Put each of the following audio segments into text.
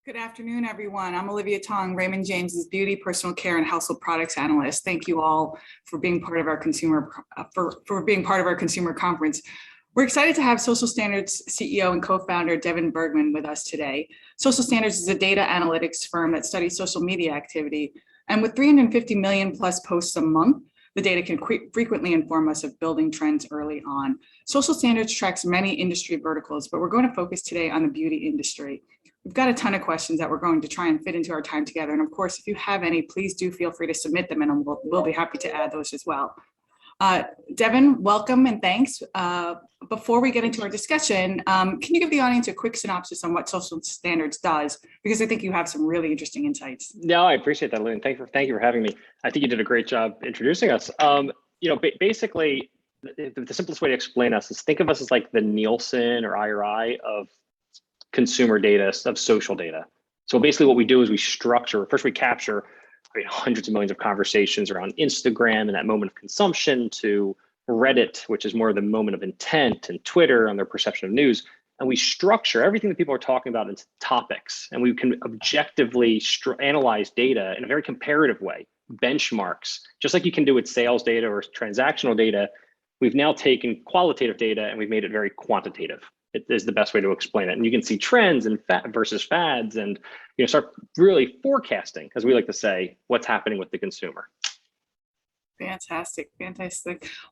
Good afternoon, everyone. I'm Olivia Tong, Raymond James's beauty, personal care, and household products analyst. Thank you all for being part of our consumer conference. We're excited to have Social Standards CEO and co-founder Devon Bergman with us today. Social Standards is a data analytics firm that studies social media activity, and with 350 million plus posts a month, the data can frequently inform us of building trends early on. Social Standards tracks many industry verticals, but we're going to focus today on the beauty industry. We've got a ton of questions that we're going to try and fit into our time together. And of course, if you have any, please do feel free to submit them and we'll be happy to add those as well. Devon, welcome and thanks. Before we get into our discussion, can you give the audience a quick synopsis on what Social Standards does? Because I think you have some really interesting insights. No, I appreciate that, Lynn. Thank you for having me. I think you did a great job introducing us. Basically, the simplest way to explain us is think of us as like the Nielsen or IRI of consumer data, of social data. So basically what we do is we capture hundreds of millions of conversations around Instagram and that moment of consumption, to Reddit, which is more of the moment of intent, and Twitter on their perception of news. And we structure everything that people are talking about into topics. And we can objectively analyze data in a very comparative way, benchmarks, just like you can do with sales data or transactional data. We've now taken qualitative data and we've made it very quantitative. It is the best way to explain it. And you can see trends and versus fads, and start really forecasting, as we like to say, what's happening with the consumer. Fantastic.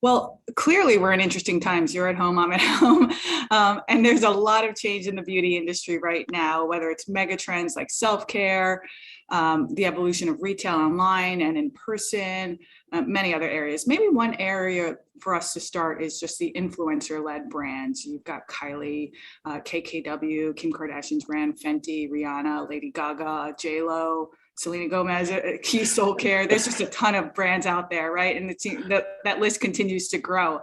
Well, clearly we're in interesting times. You're at home, I'm at home. And there's a lot of change in the beauty industry right now, whether it's mega trends like self-care, the evolution of retail online and in person, many other areas. Maybe one area for us to start is just the influencer-led brands. You've got Kylie, KKW, Kim Kardashian's brand, Fenty, Rihanna, Lady Gaga, J-Lo, Selena Gomez, Key Soul Care. There's just a ton of brands out there, right? And that list continues to grow.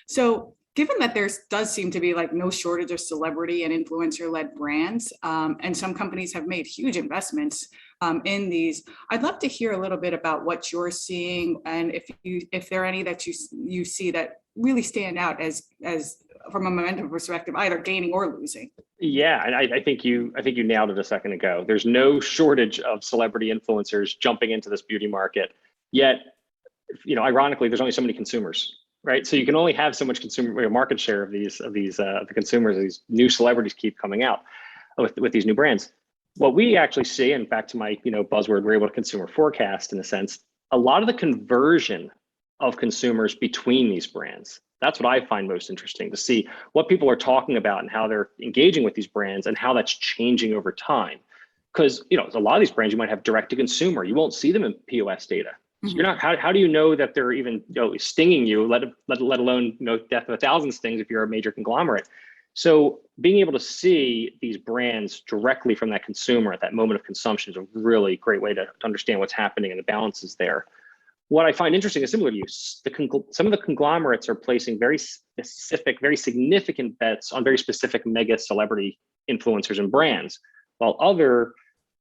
So given that there does seem to be like no shortage of celebrity and influencer-led brands, and some companies have made huge investments in these, I'd love to hear a little bit about what you're seeing, and if there are any that you see that really stand out as from a momentum perspective, either gaining or losing. Yeah, and I think you nailed it a second ago. There's no shortage of celebrity influencers jumping into this beauty market. Yet, ironically, there's only so many consumers, right? So you can only have so much consumer market share of the consumers. These new celebrities keep coming out with these new brands. What we actually see, and back to my buzzword, we're able to consumer forecast in a sense, a lot of the conversion of consumers between these brands. That's what I find most interesting, to see what people are talking about and how they're engaging with these brands and how that's changing over time. Because a lot of these brands you might have direct to consumer. You won't see them in POS data. So you're not. How do you know that they're even stinging you? Let alone death of 1,000 stings if you're a major conglomerate. So being able to see these brands directly from that consumer at that moment of consumption is a really great way to understand what's happening and the balances there. What I find interesting is similar to you, some of the conglomerates are placing very specific, very significant bets on very specific mega celebrity influencers and brands, while other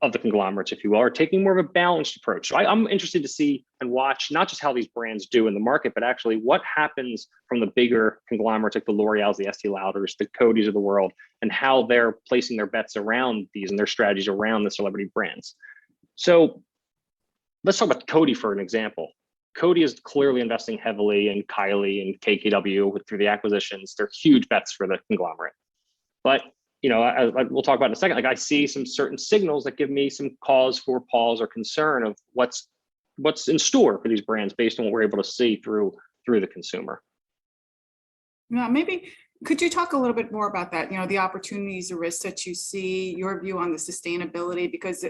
of the conglomerates, if you will, are taking more of a balanced approach. So I'm interested to see and watch not just how these brands do in the market, but actually what happens from the bigger conglomerates like the L'Oreals, the Estee Lauders, the Codys of the world, and how they're placing their bets around these and their strategies around the celebrity brands. So let's talk about Coty for an example. Coty is clearly investing heavily in Kylie and KKW through the acquisitions. They're huge bets for the conglomerate. But we'll talk about in a second. Like, I see some certain signals that give me some cause for pause or concern of what's in store for these brands based on what we're able to see through the consumer. Yeah, maybe could you talk a little bit more about that? The opportunities, the risks that you see, your view on the sustainability, because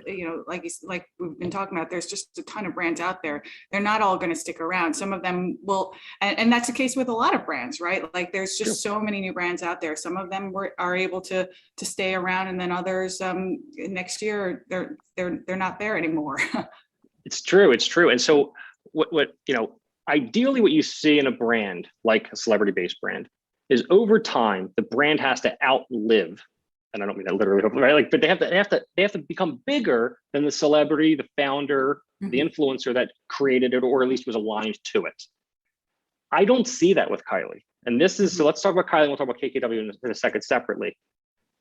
like we've been talking about, there's just a ton of brands out there. They're not all going to stick around. Some of them will, and that's the case with a lot of brands, right? Like there's just so many new brands out there. Some of them are able to stay around, and then others next year they're not there anymore. It's true. And so what ideally what you see in a brand like a celebrity-based brand is over time, the brand has to outlive, and I don't mean that literally, right? Like, but they have to become bigger than the celebrity, the founder, the influencer that created it, or at least was aligned to it. I don't see that with Kylie. And this is, so let's talk about Kylie and we'll talk about KKW in a second separately.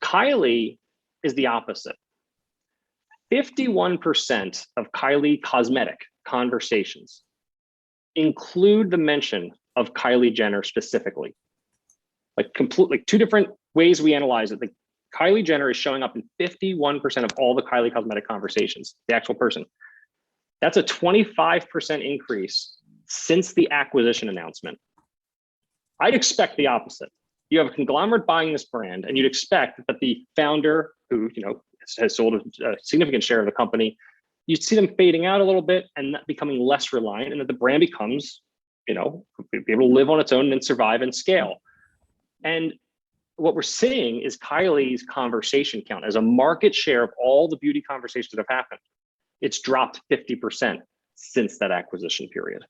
Kylie is the opposite. 51% of Kylie cosmetic conversations include the mention of Kylie Jenner specifically. Like completely two different ways we analyze it. Like Kylie Jenner is showing up in 51% of all the Kylie cosmetic conversations, the actual person. That's a 25% increase since the acquisition announcement. I'd expect the opposite. You have a conglomerate buying this brand, and you'd expect that the founder, who has sold a significant share of the company, you'd see them fading out a little bit and that becoming less reliant, and that the brand becomes, be able to live on its own and survive and scale. And what we're seeing is Kylie's conversation count as a market share of all the beauty conversations that have happened. It's dropped 50% since that acquisition period.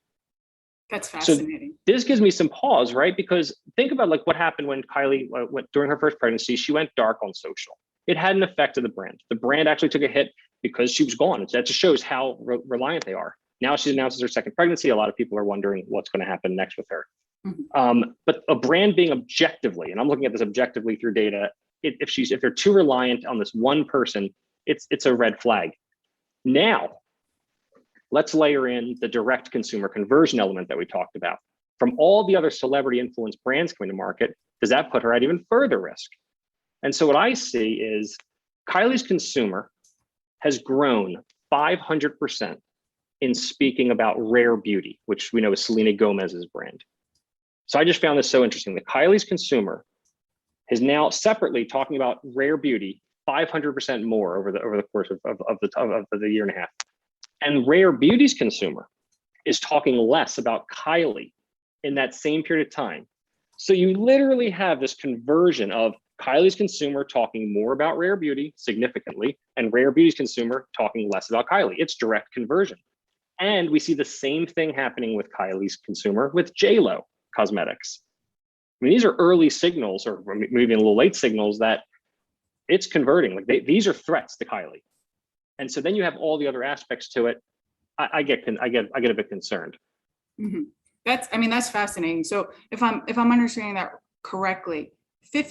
That's fascinating. So this gives me some pause, right? Because think about like what happened when Kylie went during her first pregnancy. She went dark on social. It had an effect on the brand. The brand actually took a hit because she was gone. That just shows how reliant they are. Now she announces her second pregnancy. A lot of people are wondering what's going to happen next with her. Mm-hmm. But a brand being objectively, and I'm looking at this objectively through data, if they're too reliant on this one person, it's a red flag. Now, let's layer in the direct consumer conversion element that we talked about. From all the other celebrity influence brands coming to market, does that put her at even further risk? And so what I see is Kylie's consumer has grown 500% in speaking about rare beauty, which we know is Selena Gomez's brand. So I just found this so interesting that Kylie's consumer is now separately talking about rare beauty 500% more over the course of the year and a half. And Rare Beauty's consumer is talking less about Kylie in that same period of time. So you literally have this conversion of Kylie's consumer talking more about Rare Beauty significantly, and Rare Beauty's consumer talking less about Kylie. It's direct conversion. And we see the same thing happening with Kylie's consumer with JLo Cosmetics. I mean, these are early signals, or maybe a little late signals, that it's converting. Like these are threats to Kylie. And so then you have all the other aspects to it. I get a bit concerned. Mm-hmm. That's fascinating. So if I'm understanding that correctly, the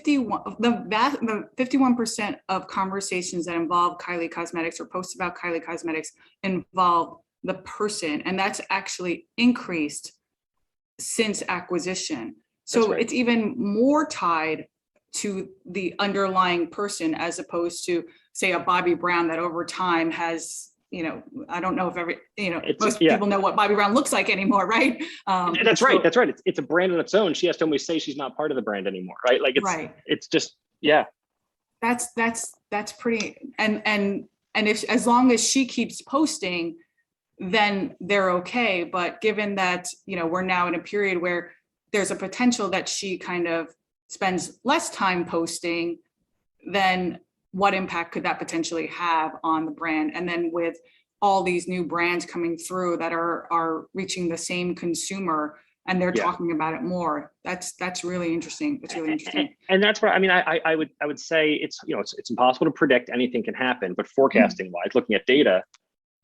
51% of conversations that involve Kylie Cosmetics or posts about Kylie Cosmetics involve the person, and that's actually increased since acquisition. So right. It's even more tied to the underlying person as opposed to, say, a Bobbi Brown that over time has, I don't know if most people know what Bobbi Brown looks like anymore, right? That's right. It's a brand on its own. She has to always say she's not part of the brand anymore, right? Like it's just, yeah. That's pretty, and if, as long as she keeps posting, then they're okay. But given that, we're now in a period where there's a potential that she kind of spends less time posting, then what impact could that potentially have on the brand? And then with all these new brands coming through that are reaching the same consumer and they're talking about it more, that's really interesting. It's really interesting. And that's what I would say it's impossible to predict. Anything can happen, but forecasting wise, looking at data,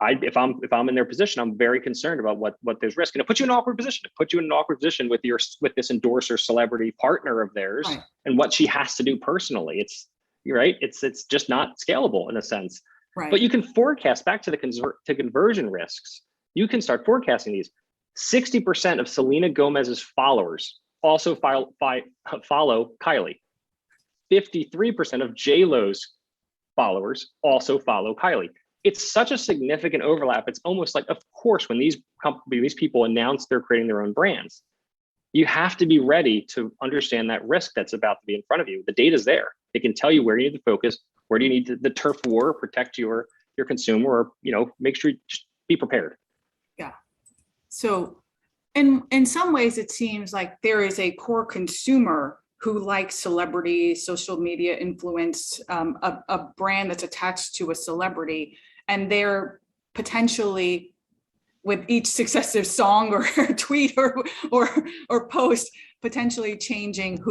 if I'm in their position, I'm very concerned about what there's risk, and it puts you in an awkward position. It puts you in an awkward position with this endorser celebrity partner of theirs, right, and what she has to do personally. It's just not scalable in a sense. Right. But you can forecast back to the conversion risks. You can start forecasting these. 60% of Selena Gomez's followers also follow Kylie. 53% of JLo's followers also follow Kylie. It's such a significant overlap. It's almost like, of course, when these people announce they're creating their own brands, you have to be ready to understand that risk that's about to be in front of you. The data's there. It can tell you where you need to focus, where do you need the turf war, protect your consumer, or make sure you just be prepared. Yeah. So in some ways, it seems like there is a core consumer who likes celebrity, social media influence, a brand that's attached to a celebrity, and they're potentially, with each successive song or tweet or post, potentially changing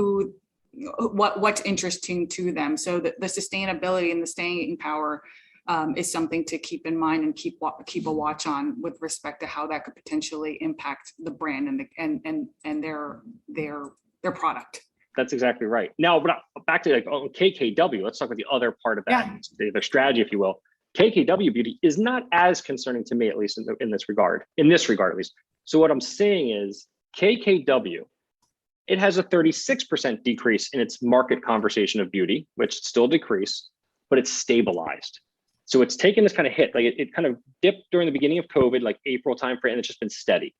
what's interesting to them. So the sustainability and the staying power is something to keep in mind and keep a watch on with respect to how that could potentially impact the brand and their product. That's exactly right. Now, back to KKW, let's talk about the other part of that, their strategy, if you will. KKW Beauty is not as concerning to me, at least in this regard, at least. So what I'm saying is KKW, it has a 36% decrease in its market conversation of beauty, which still decreased, but it's stabilized. So it's taken this kind of hit, like it kind of dipped during the beginning of COVID, like April timeframe, and it's just been steady.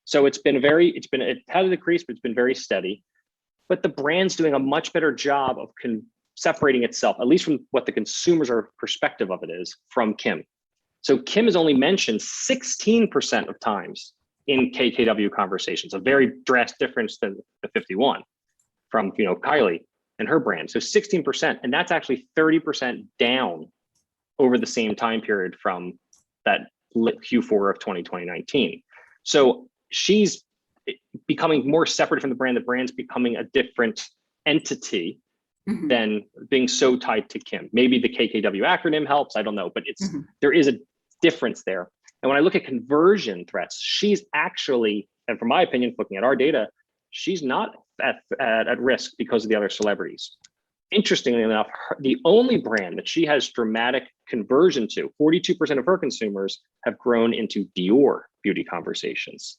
So it had a decrease, but it's been very steady. But the brand's doing a much better job of separating itself, at least from what the consumers' perspective of it is, from Kim. So Kim is only mentioned 16% of times in KKW conversations, a very drastic difference than the 51 from Kylie and her brand. So 16%, and that's actually 30% down over the same time period from that Q4 of 2019. So she's becoming more separate from the brand. The brand's becoming a different entity than being so tied to Kim. Maybe the KKW acronym helps, I don't know, but there is a difference there. And when I look at conversion threats, she's actually, and from my opinion, looking at our data, she's not at risk because of the other celebrities. Interestingly enough, the only brand that she has dramatic conversion to, 42% of her consumers have grown into Dior beauty conversations.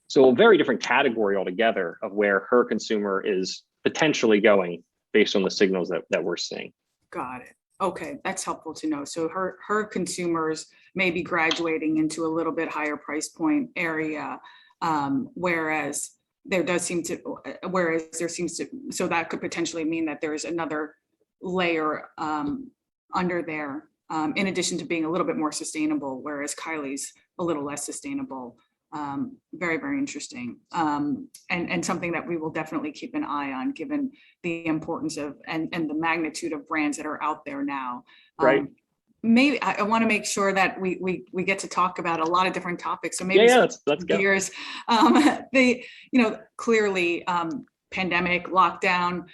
So a very different category altogether of where her consumer is potentially going based on the signals that we're seeing. Got it. Okay, that's helpful to know. So her consumers may be graduating into a little bit higher price point area, whereas there seems to, so that could potentially mean that there's another layer under there, in addition to being a little bit more sustainable, whereas Kylie's a little less sustainable. Very, very interesting. And something that we will definitely keep an eye on, given the importance of and the magnitude of brands that are out there now. Right. Maybe I want to make sure that we get to talk about a lot of different topics. So maybe let's go. Gears. Clearly pandemic, lockdown,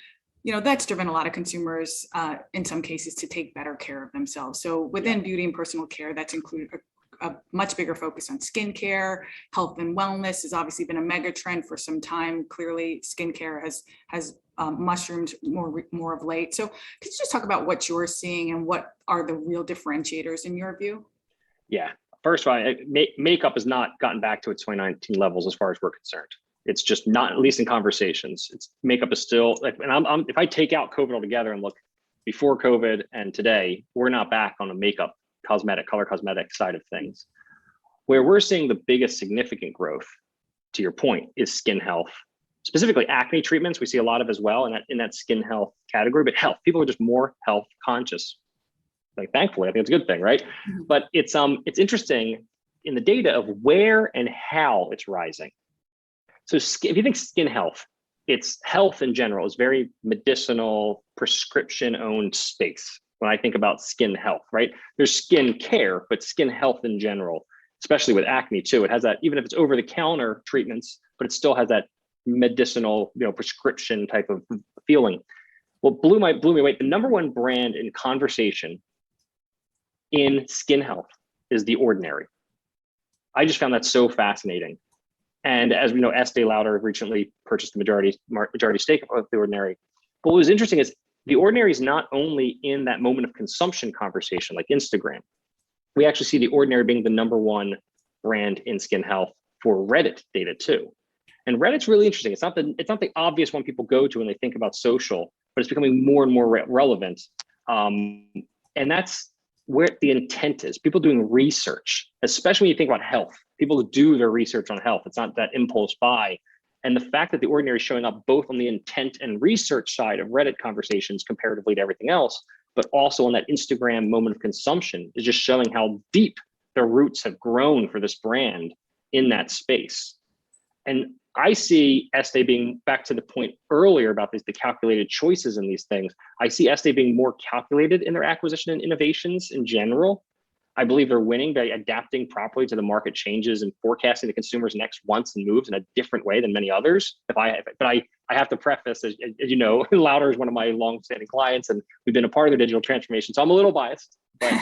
that's driven a lot of consumers in some cases to take better care of themselves. So within beauty and personal care, that's included a much bigger focus on skincare. Health and wellness has obviously been a mega trend for some time. Clearly, skincare has mushroomed more of late. So could you just talk about what you're seeing and what are the real differentiators in your view? Yeah. First of all, makeup has not gotten back to its 2019 levels as far as we're concerned. It's just not, at least in conversations. Makeup is still, and if I take out COVID altogether and look before COVID and today, we're not back on a makeup color cosmetic side of things. Where we're seeing the biggest significant growth, to your point, is skin health, specifically acne treatments. We see a lot of as well in that skin health category, but health, people are just more health conscious. Like, thankfully, I think it's a good thing, right? But it's interesting in the data of where and how it's rising. So if you think skin health, it's health in general is very medicinal, prescription owned space. When I think about skin health, right? There's skin care, but skin health in general, especially with acne too, it has that, even if it's over the counter treatments, but it still has that medicinal, prescription type of feeling. Well, blew me away. The number one brand in conversation in skin health is The Ordinary. I just found that so fascinating. And as we know, Estee Lauder recently purchased the majority stake of The Ordinary. But what was interesting is The Ordinary is not only in that moment of consumption conversation like Instagram. We actually see The Ordinary being the number one brand in skin health for Reddit data too. And Reddit's really interesting. It's not the obvious one people go to when they think about social, but it's becoming more and more relevant. And that's where the intent is. People doing research, especially when you think about health. People do their research on health. It's not that impulse buy. And the fact that The Ordinary is showing up both on the intent and research side of Reddit conversations comparatively to everything else, but also on that Instagram moment of consumption is just showing how deep their roots have grown for this brand in that space. And I see Estee being, back to the point earlier about the calculated choices in these things, I see Estee being more calculated in their acquisition and innovations in general. I believe they're winning by adapting properly to the market changes and forecasting the consumer's next wants and moves in a different way than many others. But I have to preface, as you know, Lauder is one of my long-standing clients, and we've been a part of their digital transformation, so I'm a little biased. But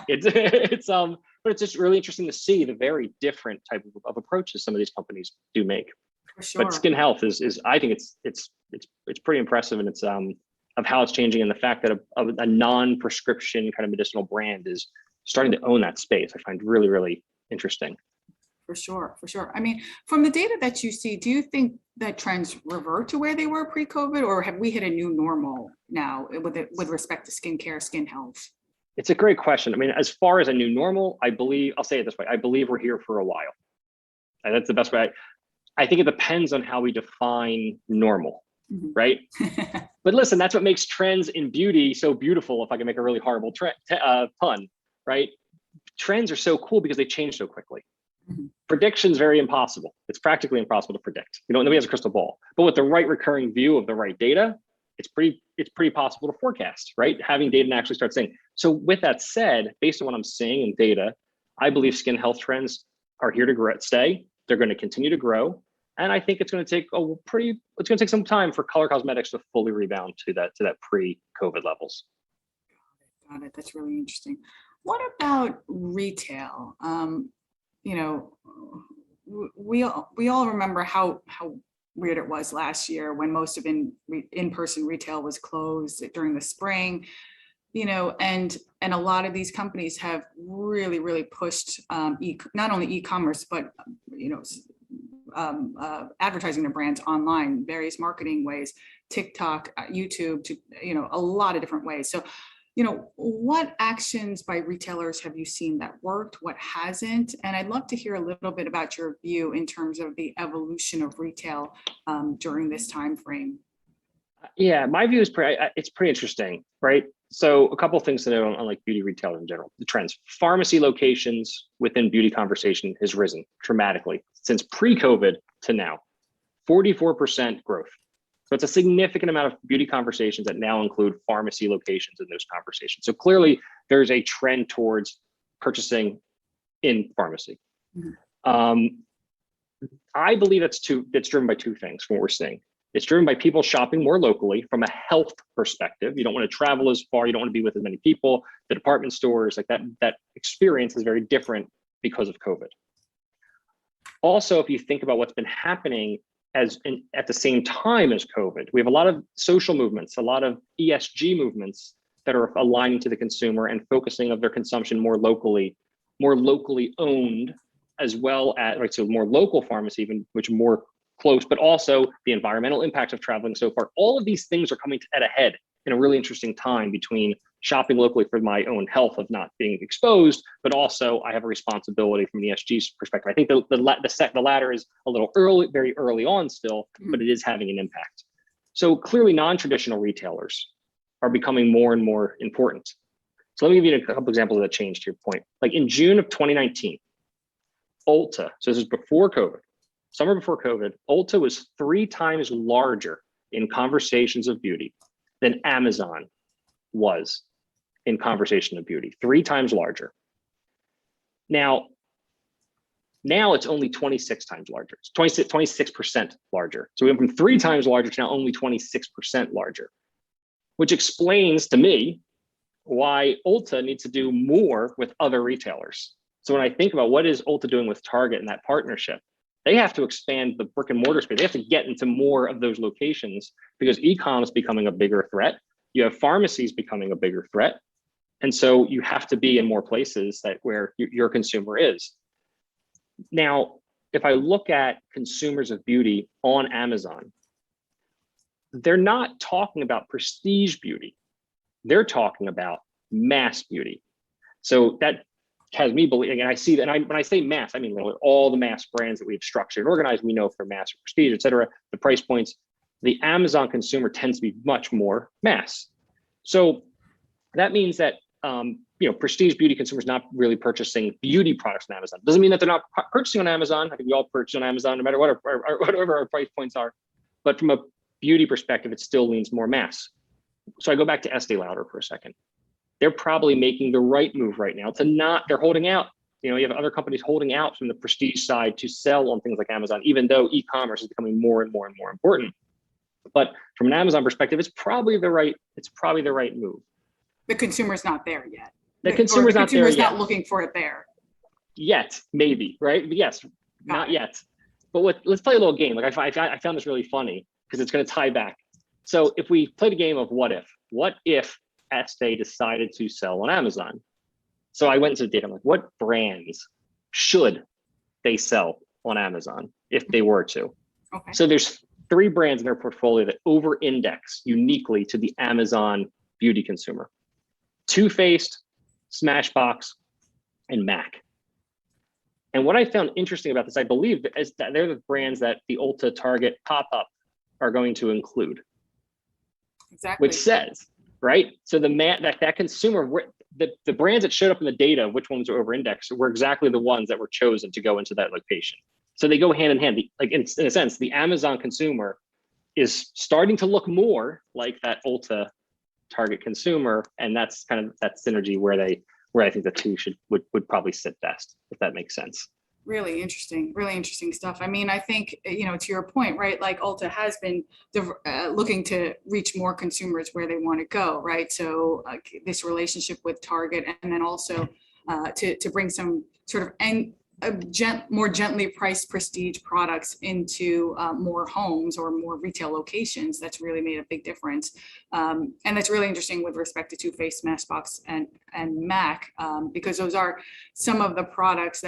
it's just really interesting to see the very different type of approaches some of these companies do make. For sure. But skin health is I think it's pretty impressive, and it's of how it's changing, and the fact that a non-prescription kind of medicinal brand is starting to own that space, I find really, really interesting. For sure, for sure. I mean, from the data that you see, do you think that trends revert to where they were pre-COVID, or have we hit a new normal now with respect to skincare, skin health? It's a great question. I mean, as far as a new normal, I'll say it this way, I believe we're here for a while. And that's the best way. I think it depends on how we define normal, right? But listen, that's what makes trends in beauty so beautiful, if I can make a really horrible pun, right? Trends are so cool because they change so quickly. Prediction's very impossible. It's practically impossible to predict. Nobody has a crystal ball. But with the right recurring view of the right data, it's pretty possible to forecast, right? Having data and actually start saying. So with that said, based on what I'm seeing in data, I believe skin health trends are here to stay. They're going to continue to grow. And I think it's going to take some time for color cosmetics to fully rebound to that pre-COVID levels. Got it. That's really interesting. What about retail? We all remember how weird it was last year when most of in-person retail was closed during the spring, and a lot of these companies have really pushed not only e-commerce, but advertising their brands online, various marketing ways, TikTok, YouTube, to a lot of different ways. So what actions by retailers have you seen that worked? What hasn't? And I'd love to hear a little bit about your view in terms of the evolution of retail during this time frame. Yeah, my view is it's pretty interesting, right? So a couple of things to know on like beauty retail in general, the trends. Pharmacy locations within beauty conversation has risen dramatically since pre-COVID to now, 44% growth. So it's a significant amount of beauty conversations that now include pharmacy locations in those conversations. So clearly there's a trend towards purchasing in pharmacy. I believe that's driven by two things from what we're seeing. It's driven by people shopping more locally from a health perspective. You don't want to travel as far. You don't want to be with as many people. The department stores, like that experience is very different because of COVID. Also, if you think about what's been happening at the same time as COVID, we have a lot of social movements, a lot of ESG movements that are aligning to the consumer and focusing of their consumption more locally owned, as well as, right, so more local pharmacy, even which are more close, but also the environmental impacts of traveling so far. All of these things are coming at a head in a really interesting time between shopping locally for my own health of not being exposed, but also I have a responsibility from an ESG perspective. I think the latter is a little early, very early on still, but it is having an impact. So clearly non-traditional retailers are becoming more and more important. So let me give you a couple examples of that change to your point. Like in June of 2019, Ulta, so this is before COVID, summer before COVID, Ulta was 3 times larger in conversations of beauty than Amazon was in conversation of beauty, 3 times larger. Now it's only 26 times larger. It's 26% larger. So we went from 3 times larger to now only 26% larger, which explains to me why Ulta needs to do more with other retailers. So when I think about what is Ulta doing with Target and that partnership, they have to expand the brick and mortar space. They have to get into more of those locations because e-com is becoming a bigger threat. You have pharmacies becoming a bigger threat. And so you have to be in more places where your consumer is. Now, if I look at consumers of beauty on Amazon, they're not talking about prestige beauty. They're talking about mass beauty. So that has me believing, and I see that, when I say mass, I mean all the mass brands that we've structured and organized, we know for mass or prestige, et cetera, the price points, the Amazon consumer tends to be much more mass. So that means that, prestige beauty consumers not really purchasing beauty products on Amazon. Doesn't mean that they're not purchasing on Amazon. I think we all purchase on Amazon, no matter what whatever our price points are. But from a beauty perspective, it still leans more mass. So I go back to Estee Lauder for a second. They're probably making the right move right now they're holding out. You have other companies holding out from the prestige side to sell on things like Amazon, even though e-commerce is becoming more and more and more important. But from an Amazon perspective, it's probably the right move. The consumer's not there yet. The consumer's not there yet. Not looking for it there. Yet, maybe, right? But yes, not yet. But let's play a little game. Like I found this really funny because it's going to tie back. So if we played a game of what if Estee decided to sell on Amazon, So I went into the data. I'm like, what brands should they sell on Amazon if they were to? Okay. So there's 3 brands in their portfolio that over-index uniquely to the Amazon beauty consumer: Too Faced, Smashbox, and MAC. And what I found interesting about this, I believe, is that they're the brands that the Ulta, Target, pop-up are going to include. Exactly. Which says, right? So that consumer, the brands that showed up in the data, which ones are over-indexed, were exactly the ones that were chosen to go into that location. So they go hand in hand. Like in a sense, the Amazon consumer is starting to look more like that Ulta Target consumer, and that's kind of that synergy where I think the two would probably sit best, if that makes sense. Really interesting stuff. I mean, I think, to your point, right? Like Ulta has been looking to reach more consumers where they want to go, right? So this relationship with Target, and then also to bring some sort of more gently priced prestige products into more homes or more retail locations, that's really made a big difference. And that's really interesting with respect to Too Faced, Smashbox, and MAC, because those are some of the products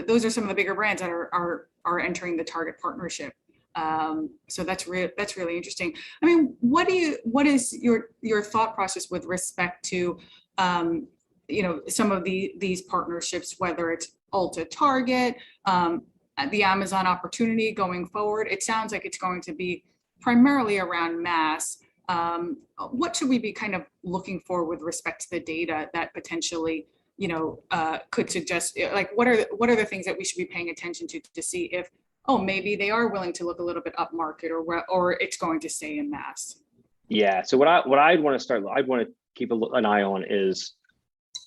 those are some of the bigger brands that are entering the Target partnership. So that's really interesting. I mean, what is your thought process with respect to some of these partnerships, whether it's Ulta, Target, the Amazon opportunity going forward? It sounds like it's going to be primarily around mass. What should we be kind of looking for with respect to the data that potentially could suggest, like, what are the things that we should be paying attention to see if, maybe they are willing to look a little bit up market, or it's going to stay in mass? Yeah. So what I'd want to keep an eye on is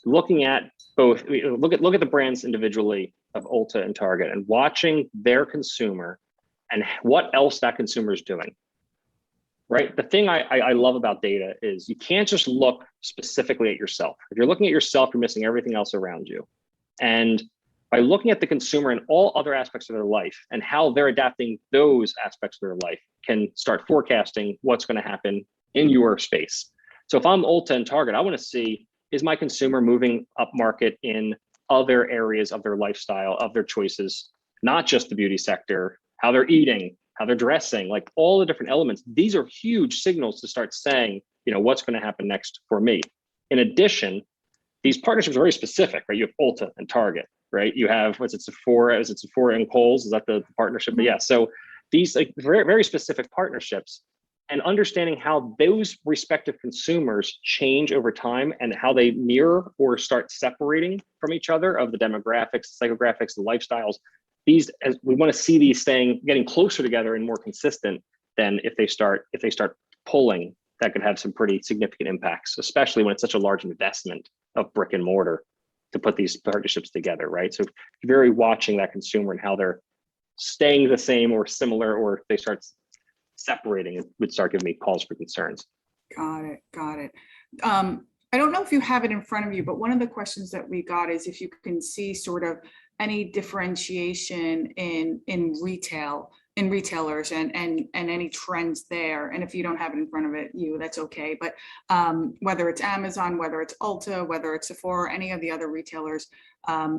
looking at both. Look at the brands individually of Ulta and Target, and watching their consumer and what else that consumer is doing. Right. The thing I love about data is you can't just look specifically at yourself. If you're looking at yourself, you're missing everything else around you. And by looking at the consumer and all other aspects of their life and how they're adapting those aspects of their life, can start forecasting what's going to happen in your space. So if I'm Ulta and Target, I want to see, is my consumer moving up market in other areas of their lifestyle, of their choices, not just the beauty sector, how they're eating, how they're dressing, like all the different elements. These are huge signals to start saying, what's going to happen next for me. In addition, these partnerships are very specific, right? You have Ulta and Target, right? You have, Sephora? Is it Sephora and Kohl's? Is that the partnership? But yeah, so these very, very specific partnerships, and understanding how those respective consumers change over time and how they mirror or start separating from each other of the demographics, psychographics, the lifestyles. As we want to see these getting closer together and more consistent than if they start pulling, that could have some pretty significant impacts, especially when it's such a large investment of brick and mortar to put these partnerships together, right? So very watching that consumer and how they're staying the same or similar, or if they start separating, it would start giving me cause for concerns. Got it. I don't know if you have it in front of you, but one of the questions that we got is if you can see sort of any differentiation in retailers and any trends there. And if you don't have it in front of that's okay. But whether it's Amazon, whether it's Ulta, whether it's Sephora, any of the other retailers,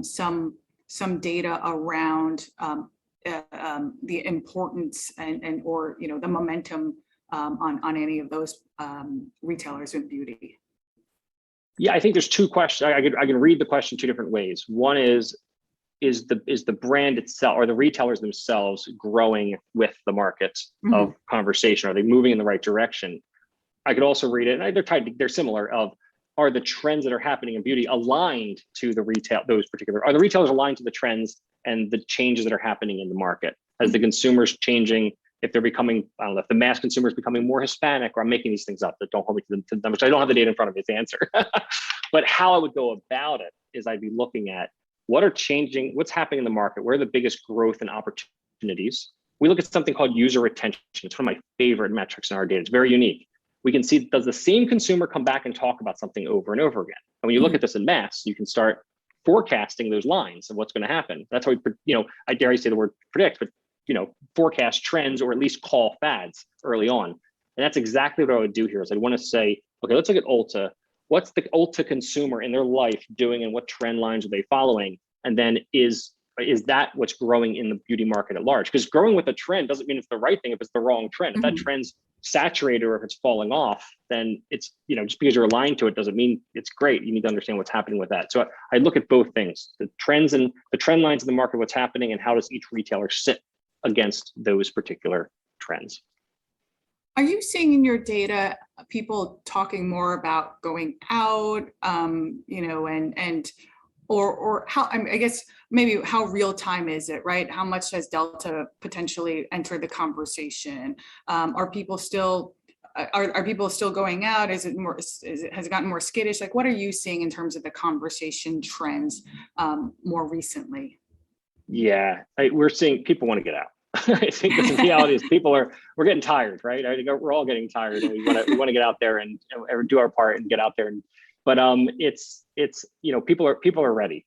some data around the importance or the momentum on any of those retailers in beauty. Yeah, I think there's 2 questions. I can read the question 2 different ways. One is the brand itself or the retailers themselves growing with the market of conversation? Are they moving in the right direction? I could also read it, and they're similar, are the trends that are happening in beauty aligned to the are the retailers aligned to the trends and the changes that are happening in the market? As the consumer's changing, if they're becoming, I don't know, if the mass consumer is becoming more Hispanic, or I'm making these things up that don't hold me to them, which I don't have the data in front of me to answer. But how I would go about it is I'd be looking at what's happening in the market, where are the biggest growth and opportunities. We look at something called user retention. It's one of my favorite metrics in our data. It's very unique. We can see, does the same consumer come back and talk about something over and over again? And when you look at this in mass, you can start forecasting those lines of what's going to happen. That's how I dare say the word predict, but forecast trends, or at least call fads early on. And that's exactly what I would do here. Is I'd want to say, okay, let's look at Ulta. what's the Ulta consumer in their life doing and what trend lines are they following? And then is that what's growing in the beauty market at large? Because growing with a trend doesn't mean it's the right thing if it's the wrong trend. If that trend's saturated or if it's falling off, then it's, just because you're aligned to it doesn't mean it's great. You need to understand what's happening with that. So I look at both things, the trends and the trend lines in the market, what's happening, and how does each retailer sit against those particular trends. Are you seeing in your data people talking more about going out, or how, I guess maybe how real time is it, right? How much has Delta potentially entered the conversation? Are people still going out? Has it gotten more skittish? Like, what are you seeing in terms of the conversation trends more recently? Yeah, we're seeing people want to get out. I think the reality is we're getting tired, right? I think we're all getting tired, and we want to get out there and do our part and get out there. But it's people are ready.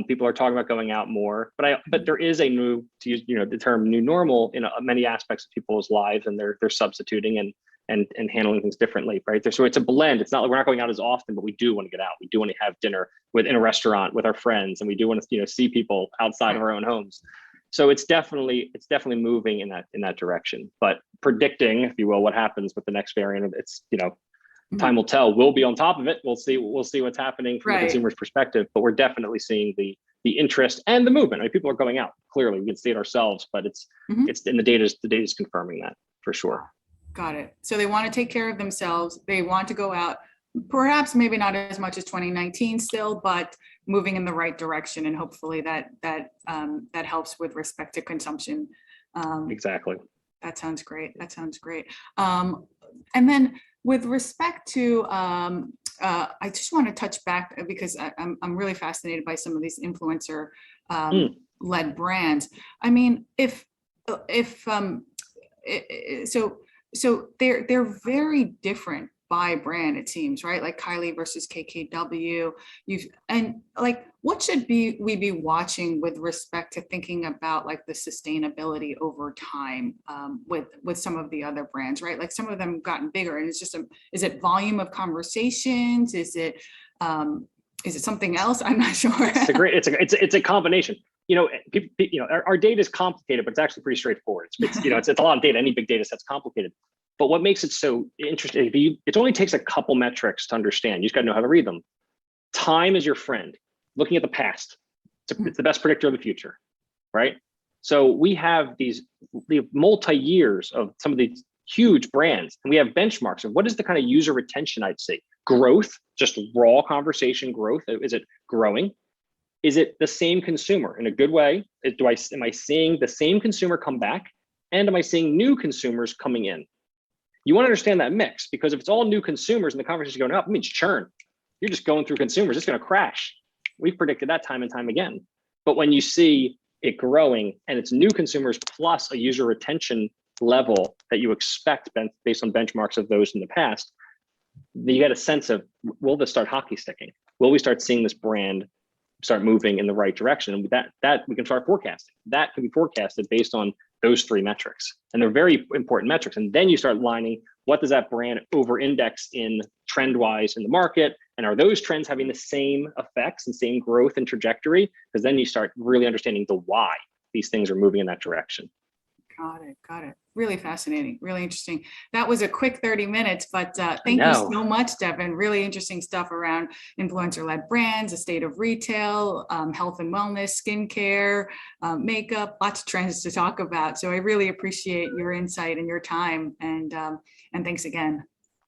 People are talking about going out more, but there is a new, to use the term new normal in many aspects of people's lives, and they're substituting and handling things differently, right? So it's a blend. It's not like we're not going out as often, but we do want to get out. We do want to have dinner in a restaurant with our friends, and we do want to see people outside of our own homes. So it's definitely moving in that direction. But predicting, if you will, what happens with the next variant, it's time will tell. We'll be on top of it. We'll see what's happening from the consumer's perspective. But we're definitely seeing the interest and the movement. I mean, people are going out. Clearly, we can see it ourselves, but it's in the data. The data is confirming that for sure. Got it. So they want to take care of themselves. They want to go out. Perhaps maybe not as much as 2019 still, but moving in the right direction, and hopefully that helps with respect to consumption. Exactly. That sounds great. And then with respect to, I just want to touch back because I'm really fascinated by some of these influencer led brands. I mean, so they're very different by brand, it seems, right? Like Kylie versus KKW. What should we be watching with respect to thinking about like the sustainability over time with some of the other brands, right? Like some of them have gotten bigger, and it's just is it volume of conversations? Is it something else? I'm not sure. It's a combination. Our data is complicated, but it's actually pretty straightforward. It's a lot of data. Any big data set's complicated. But what makes it so interesting, it only takes a couple metrics to understand. You just got to know how to read them. Time is your friend. Looking at the past, it's the best predictor of the future, right? So we have multi-years of some of these huge brands, and we have benchmarks of what is the kind of user retention I'd say. Growth, just raw conversation growth. Is it growing? Is it the same consumer in a good way? Am I seeing the same consumer come back? And am I seeing new consumers coming in? You want to understand that mix, because if it's all new consumers and the conversation is going up, it means churn. You're just going through consumers, it's going to crash. We've predicted that time and time again. But when you see it growing and it's new consumers plus a user retention level that you expect based on benchmarks of those in the past, you get a sense of, will this start hockey sticking? Will we start seeing this brand start moving in the right direction? And that we can start forecasting. That can be forecasted based on those three metrics. And they're very important metrics. And then you start lining, what does that brand over-index in trend-wise in the market? And are those trends having the same effects and same growth and trajectory? Because then you start really understanding the why these things are moving in that direction. Got it. Really fascinating, really interesting. That was a quick 30 minutes, but thank you so much, Devon. Really interesting stuff around influencer-led brands, the state of retail, health and wellness, skincare, makeup, lots of trends to talk about. So I really appreciate your insight and your time, and thanks again.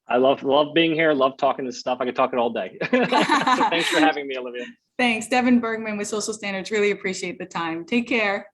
I love being here. Love talking this stuff. I could talk it all day. So thanks for having me, Olivia. Thanks, Devon Bergman with Social Standards. Really appreciate the time. Take care.